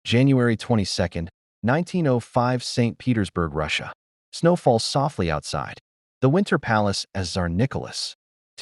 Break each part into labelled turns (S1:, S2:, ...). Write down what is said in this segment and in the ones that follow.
S1: January 22, 1905, St. Petersburg, Russia. Snow falls softly outside. The Winter Palace as Tsar Nicholas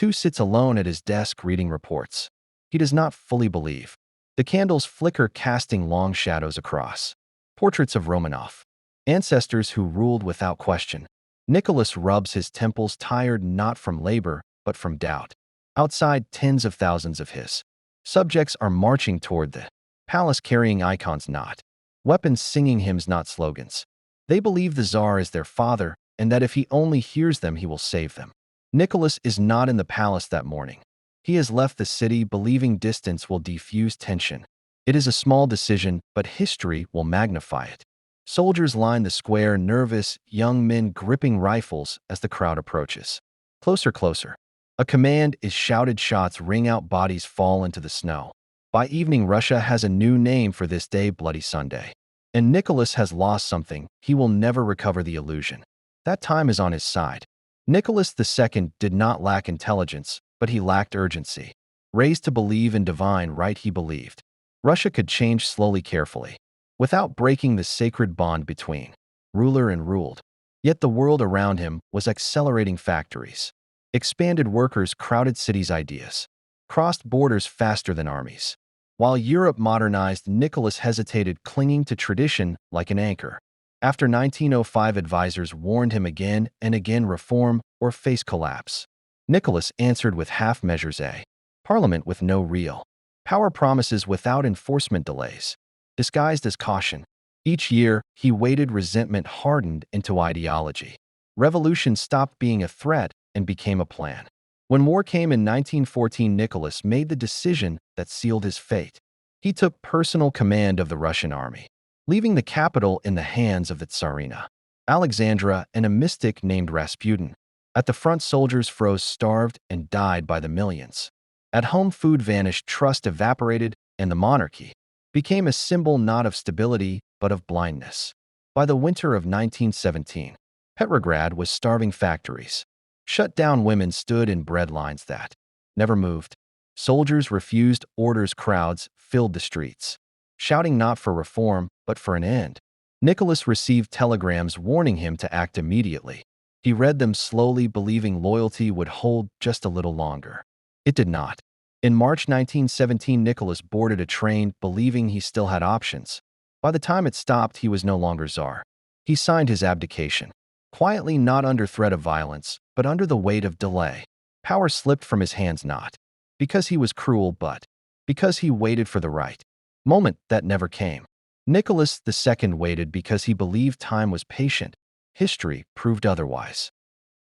S1: II sits alone at his desk reading reports. He does not fully believe. The candles flicker, casting long shadows across. Portraits of Romanov, ancestors who ruled without question. Nicholas rubs his temples, tired not from labor, but from doubt. Outside, tens of thousands of his subjects are marching toward the palace, carrying icons, not weapons, singing hymns, not slogans. They believe the Tsar is their father, and that if he only hears them, he will save them. Nicholas is not in the palace that morning. He has left the city, believing distance will defuse tension. It is a small decision, but history will magnify it. Soldiers line the square, nervous, young men gripping rifles as the crowd approaches. Closer, closer. A command is shouted, shots ring out, bodies fall into the snow. By evening, Russia has a new name for this day: Bloody Sunday. And Nicholas has lost something. He will never recover the illusion. That time is on his side. Nicholas II did not lack intelligence, but he lacked urgency. Raised to believe in divine right, he believed Russia could change slowly, carefully, without breaking the sacred bond between ruler and ruled. Yet the world around him was accelerating: factories expanded, workers crowded cities, ideas crossed borders faster than armies. While Europe modernized, Nicholas hesitated, clinging to tradition like an anchor. After 1905, advisors warned him again and again: reform or face collapse. Nicholas answered with half measures: a parliament with no real power, promises without enforcement, delays disguised as caution. Each year, he waited. Resentment hardened into ideology. Revolution stopped being a threat and became a plan. When war came in 1914, Nicholas made the decision that sealed his fate. He took personal command of the Russian army, leaving the capital in the hands of the Tsarina Alexandra and a mystic named Rasputin. At the front, soldiers froze, starved, and died by the millions. At home, food vanished, trust evaporated, and the monarchy became a symbol not of stability, but of blindness. By the winter of 1917, Petrograd was starving. Factories shut down, women stood in bread lines that never moved. Soldiers refused orders, crowds filled the streets, shouting not for reform, but for an end. Nicholas received telegrams warning him to act immediately. He read them slowly, believing loyalty would hold just a little longer. It did not. In March 1917, Nicholas boarded a train, believing he still had options. By the time it stopped, he was no longer Tsar. He signed his abdication. Quietly, not under threat of violence, but under the weight of delay. Power slipped from his hands, not because he was cruel, but because he waited for the right moment that never came. Nicholas II waited because he believed time was patient. History proved otherwise.